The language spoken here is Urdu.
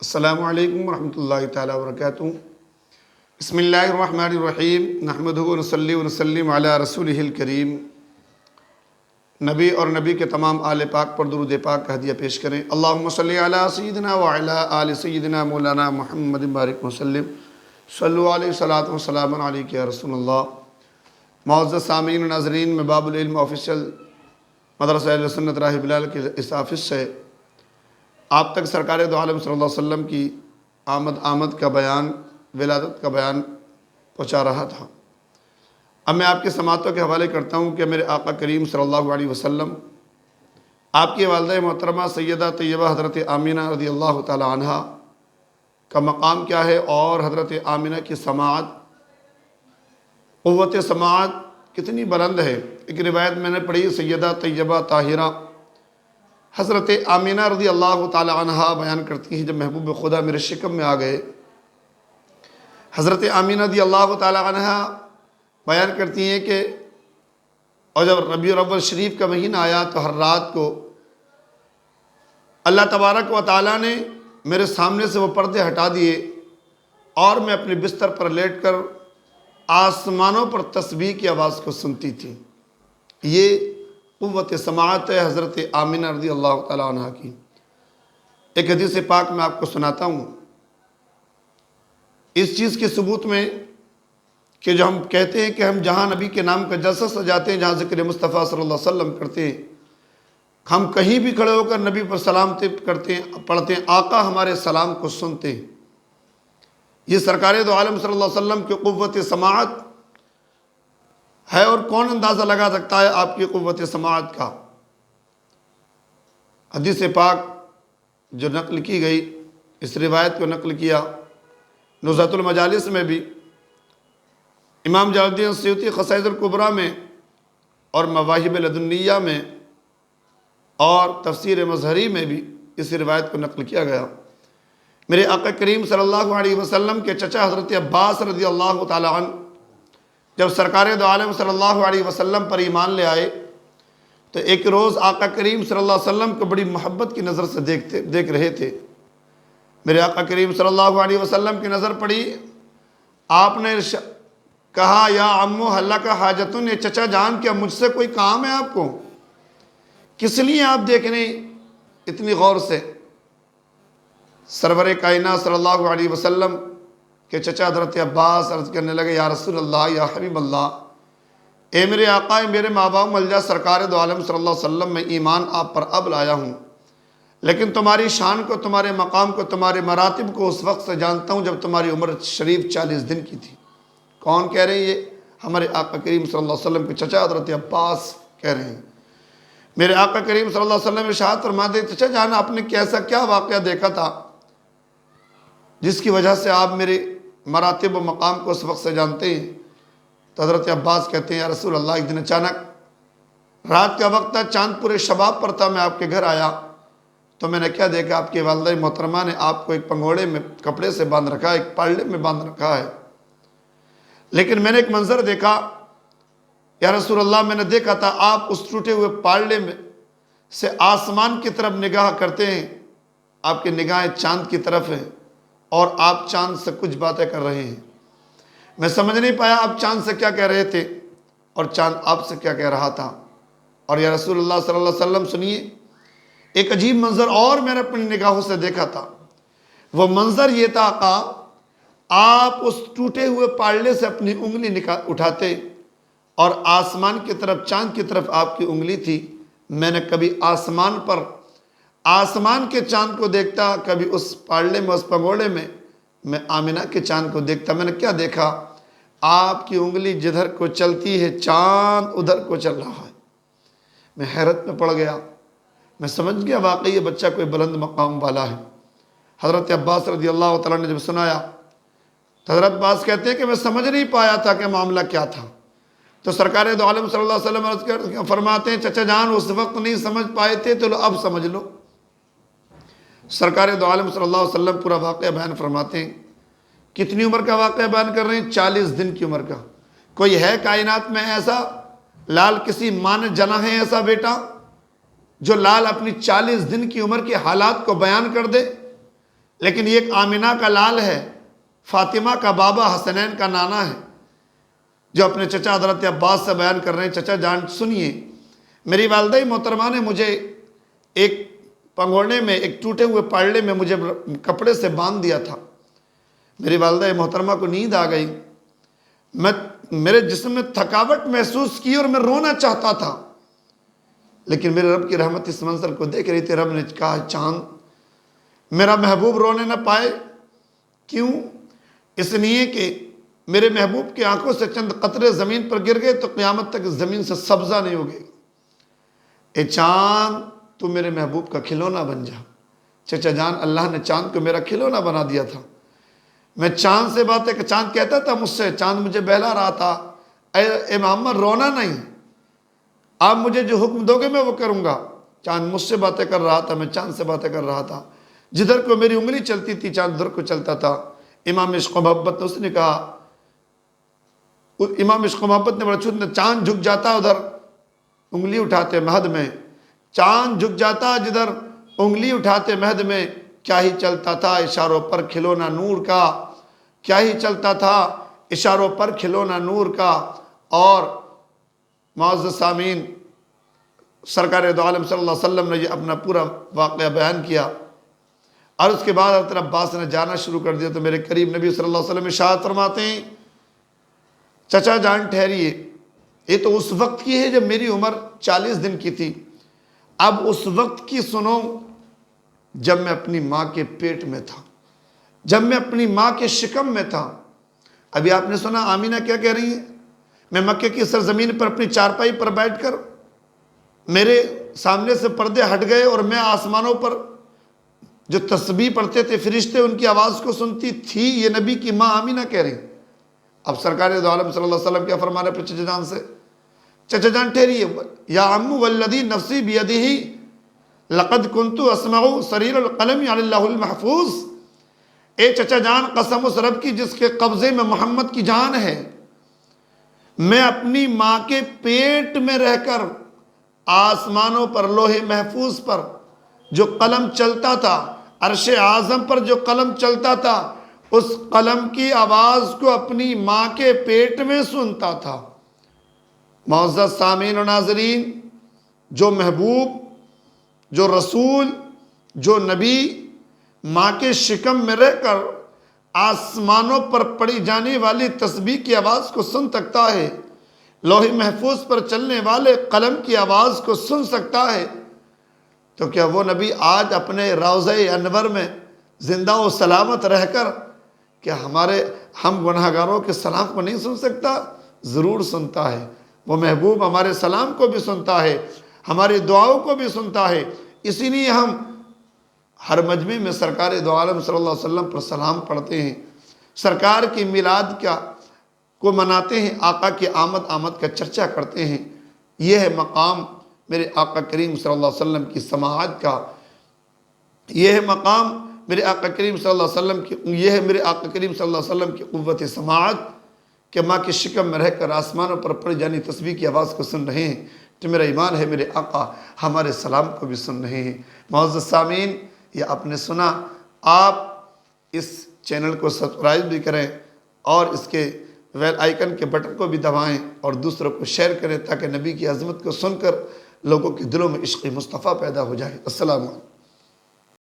السلام علیکم ورحمۃ اللہ تعالیٰ وبرکاتہ۔ بسم اللہ الرحمن الرحیم، نحمدہ ونصلی ونسلم علی رسولہ الکریم۔ نبی اور نبی کے تمام آل پاک پر درود پاک کا ہدیہ پیش کریں۔ اللہم صلی علی سیدنا وعلی آل سیدنا مولانا محمد بارک وسلم، صلو علیہ صلاۃ وسلام علیک یا رسول اللہ۔ معزز سامعین و ناظرین، میں باب العلم آفیشل مدرسہ اہل سنت راہ بلال کے اس آفس سے آپ تک سرکار دو عالم صلی اللہ علیہ وسلم کی آمد کا بیان، ولادت کا بیان پہنچا رہا تھا۔ اب میں آپ کے سماعتوں کے حوالے کرتا ہوں کہ میرے آقا کریم صلی اللہ علیہ وسلم، آپ کی والدہ محترمہ سیدہ طیبہ حضرت آمینہ رضی اللہ تعالی عنہا کا مقام کیا ہے، اور حضرت آمینہ کی سماعت، قوت سماعت کتنی بلند ہے۔ ایک روایت میں نے پڑھی، سیدہ طیبہ طاہرہ حضرت آمینہ رضی اللہ تعالی عنہا بیان کرتی ہیں، جب محبوب خدا میرے شکم میں آ گئے، حضرت آمینہ رضی اللہ تعالی عنہا بیان کرتی ہیں کہ اور جب ربیع الاول شریف کا مہینہ آیا تو ہر رات کو اللہ تبارک و تعالیٰ نے میرے سامنے سے وہ پردے ہٹا دیے، اور میں اپنے بستر پر لیٹ کر آسمانوں پر تسبیح کی آواز کو سنتی تھی۔ یہ قوت سماعت ہے حضرت آمینہ رضی اللہ تعالیٰ عنہ کی۔ ایک حدیث پاک میں آپ کو سناتا ہوں، اس چیز کے ثبوت میں کہ جو ہم کہتے ہیں کہ ہم جہاں نبی کے نام کا جلسہ سجاتے ہیں، جہاں ذکر مصطفیٰ صلی اللہ علیہ وسلم کرتے ہیں، ہم کہیں بھی کھڑے ہو کر نبی پر سلامتی کرتے ہیں، پڑھتے ہیں، آقا ہمارے سلام کو سنتے ہیں۔ یہ سرکار دو عالم صلی اللہ علیہ وسلم کی قوت سماعت ہے، اور کون اندازہ لگا سکتا ہے آپ کی قوت سماعت کا۔ حدیث پاک جو نقل کی گئی، اس روایت کو نقل کیا نزہۃ المجالس میں بھی، امام جلال الدین السیوطی قصائد الکبریٰ میں، اور مواہب لدنیہ میں، اور تفسیر مظہری میں بھی اس روایت کو نقل کیا گیا۔ میرے آقا کریم صلی اللہ علیہ وسلم کے چچا حضرت عباس رضی اللہ تعالی عنہ جب سرکار دو عالم صلی اللہ علیہ وسلم پر ایمان لے آئے تو ایک روز آقا کریم صلی اللہ علیہ وسلم کو بڑی محبت کی نظر سے دیکھ رہے تھے۔ میرے آقا کریم صلی اللہ علیہ وسلم کی نظر پڑی، آپ نے کہا، یا عمو حل لک حاجتن، یہ چچا جان، کیا مجھ سے کوئی کام ہے آپ کو؟ کس لیے آپ دیکھ رہے ہیں اتنی غور سے؟ سرور کائنات صلی اللہ علیہ وسلم کہ چچا حضرت عباس عرض کرنے لگے، یا رسول اللہ، یا حبیب اللہ، اے میرے آقا، میرے ماں باپ ملجا سرکار دو عالم صلی اللہ علیہ وسلم، میں ایمان آپ پر اب لایا ہوں، لیکن تمہاری شان کو، تمہارے مقام کو، تمہارے مراتب کو اس وقت سے جانتا ہوں جب تمہاری عمر شریف 40 دن کی تھی۔ کون کہہ رہے ہیں؟ یہ ہمارے آقا کریم صلی اللہ علیہ وسلم کے چچا حضرت عباس کہہ رہے ہیں۔ میرے آقا کریم صلی اللہ علیہ وسلم ارشاد فرماتے ہیں، چچا جان، آپ نے کیسا کیا واقعہ دیکھا تھا جس کی وجہ سے آپ میرے مراتب و مقام کو اس وقت سے جانتے ہیں؟ تو حضرت عباس کہتے ہیں، یا رسول اللہ، ایک دن اچانک رات کا وقت تھا، چاند پورے شباب پر تھا، میں آپ کے گھر آیا تو میں نے کیا دیکھا، آپ کی والدہ محترمہ نے آپ کو ایک پنگوڑے میں کپڑے سے باندھ رکھا ہے، ایک پالڑے میں باندھ رکھا ہے، لیکن میں نے ایک منظر دیکھا، یا رسول اللہ، میں نے دیکھا تھا آپ اس ٹوٹے ہوئے پالڑے میں سے آسمان کی طرف نگاہ کرتے ہیں، آپ کی نگاہیں چاند کی طرف ہیں، اور آپ چاند سے کچھ باتیں کر رہے ہیں۔ میں سمجھ نہیں پایا آپ چاند سے کیا کہہ رہے تھے اور چاند آپ سے کیا کہہ رہا تھا۔ اور یا رسول اللہ صلی اللہ علیہ وسلم، سنیے، ایک عجیب منظر اور میں نے اپنی نگاہوں سے دیکھا تھا۔ وہ منظر یہ تھا، آقا، آپ اس ٹوٹے ہوئے پالڑے سے اپنی انگلی اٹھاتے اور آسمان کی طرف، چاند کی طرف آپ کی انگلی تھی۔ میں نے کبھی آسمان پر، آسمان کے چاند کو دیکھتا، کبھی اس پالڑے میں، اس پنگوڑے میں آمینہ کے چاند کو دیکھتا۔ میں نے کیا دیکھا؟ آپ کی انگلی جدھر کو چلتی ہے، چاند ادھر کو چل رہا ہے۔ میں حیرت میں پڑ گیا، میں سمجھ گیا واقعی یہ بچہ کوئی بلند مقام والا ہے۔ حضرت عباس رضی اللہ تعالیٰ نے جب سنایا تو حضرت عباس کہتے ہیں کہ میں سمجھ نہیں پایا تھا کہ معاملہ کیا تھا۔ تو سرکار دو عالم صلی اللہ علیہ وسلم فرماتے ہیں، چچا جان، اس وقت نہیں سمجھ پائے تھے تو اب سمجھ لو۔ سرکار دو عالم صلی اللہ علیہ وسلم پورا واقعہ بیان فرماتے ہیں۔ کتنی عمر کا واقعہ بیان کر رہے ہیں؟ 40 دن کی عمر کا۔ کوئی ہے کائنات میں ایسا لال، کسی ماں نے جنا ہے ایسا بیٹا جو لال اپنی 40 دن کی عمر کے حالات کو بیان کر دے؟ لیکن یہ ایک آمینہ کا لال ہے، فاطمہ کا بابا، حسنین کا نانا ہے، جو اپنے چچا حضرت عباس سے بیان کر رہے ہیں۔ چچا جان سنیے، میری والدہ محترمہ نے مجھے ایک پنگوڑے میں، ایک ٹوٹے ہوئے پاڑلے میں مجھے کپڑے سے باندھ دیا تھا۔ میری والدہ محترمہ کو نیند آ گئی، میرے جسم میں تھکاوٹ محسوس کی اور میں رونا چاہتا تھا، لیکن میرے رب کی رحمت اس منظر کو دیکھ رہی تھی۔ رب نے کہا چاند میرا محبوب رونے نہ پائے، کیوں؟ اس لیے کہ میرے محبوب کی آنکھوں سے چند قطرے زمین پر گر گئے تو قیامت تک زمین سے سبزہ نہیں ہوگی۔ اے چاند تو میرے محبوب کا کھلونا بن جا۔ چچا جان اللہ نے چاند کو میرا کھلونا بنا دیا تھا۔ میں چاند سے باتیں کہ چاند کہتا تھا مجھ سے، چاند مجھے بہلا رہا تھا، اے محمد رونا نہیں، آپ مجھے جو حکم دو گے میں وہ کروں گا۔ چاند مجھ سے باتیں کر رہا تھا، میں چاند سے باتیں کر رہا تھا، جدھر کو میری انگلی چلتی تھی چاند ادھر کو چلتا تھا۔ امام عشق و محبت نے اس نے کہا، امام عشق و محبت نے بڑا چھوٹا، چاند جھک جاتا ادھر انگلی اٹھاتے مہد میں، چاند جھک جاتا جدھر انگلی اٹھاتے مہد میں، کیا ہی چلتا تھا اشاروں پر کھلونا نور کا، کیا ہی چلتا تھا اشاروں پر کھلونا نور کا۔ اور معزز سامعین، سرکار دو عالم صلی اللہ علیہ وسلم نے یہ اپنا پورا واقعہ بیان کیا، اور اس کے بعد حضرت عباس نے جانا شروع کر دیا تو میرے قریب نبی صلی اللہ علیہ وسلم ارشاد فرماتے ہیں، چچا جان ٹھہریے، یہ تو اس وقت کی ہے جب میری عمر 40 دن کی تھی، اب اس وقت کی سنو جب میں اپنی ماں کے پیٹ میں تھا، جب میں اپنی ماں کے شکم میں تھا۔ ابھی آپ نے سنا آمینہ کیا کہہ رہی ہیں، میں مکے کی سرزمین پر اپنی چارپائی پر بیٹھ کر میرے سامنے سے پردے ہٹ گئے اور میں آسمانوں پر جو تسبیح پڑھتے تھے فرشتے ان کی آواز کو سنتی تھی۔ یہ نبی کی ماں آمینہ کہہ رہی۔ اب سرکار دو عالم صلی اللہ علیہ وسلم کیا فرما رہے ہیں چچا جان سے، چچا جان ٹھہریے، یا عمو والذی نفسی بیدہ لقد کنت اسمع صریر القلم علی اللہ المحفوظ، اے چچا جان قسم اس رب کی جس کے قبضے میں محمد کی جان ہے، میں اپنی ماں کے پیٹ میں رہ کر آسمانوں پر لوح محفوظ پر جو قلم چلتا تھا، عرش اعظم پر جو قلم چلتا تھا، اس قلم کی آواز کو اپنی ماں کے پیٹ میں سنتا تھا۔ معزز سامعین و ناظرین، جو محبوب، جو رسول، جو نبی ماں کے شکم میں رہ کر آسمانوں پر پڑھی جانے والی تسبیح کی آواز کو سن سکتا ہے، لوح محفوظ پر چلنے والے قلم کی آواز کو سن سکتا ہے، تو کیا وہ نبی آج اپنے روضہ انور میں زندہ و سلامت رہ کر کیا ہم گناہگاروں کے سلام کو نہیں سن سکتا؟ ضرور سنتا ہے۔ وہ محبوب ہمارے سلام کو بھی سنتا ہے، ہماری دعاؤں کو بھی سنتا ہے۔ اسی لیے ہم ہر مجمع میں سرکار دو عالم صلی اللہ علیہ وسلم پر سلام پڑھتے ہیں، سرکار کی میلاد کو مناتے ہیں، آقا کی آمد کا چرچا کرتے ہیں۔ یہ ہے مقام میرے آقا کریم صلی اللہ علیہ وسلم کی سماعت کا، یہ ہے مقام میرے آقا کریم صلی اللہ علیہ وسلم کی، یہ ہے میرے آقا کریم صلی اللہ علیہ وسلم کی قوت سماعت کہ ماں کے شکم میں رہ کر آسمانوں پر پڑھی جانی تسبیح کی آواز کو سن رہے ہیں۔ تو میرا ایمان ہے میرے آقا ہمارے سلام کو بھی سن رہے ہیں۔ معزز سامعین، یہ آپ نے سنا، آپ اس چینل کو سبسکرائب بھی کریں اور اس کے بیل آئیکن کے بٹن کو بھی دبائیں اور دوسروں کو شیئر کریں تاکہ نبی کی عظمت کو سن کر لوگوں کے دلوں میں عشق مصطفیٰ پیدا ہو جائے۔ السلام علیکم۔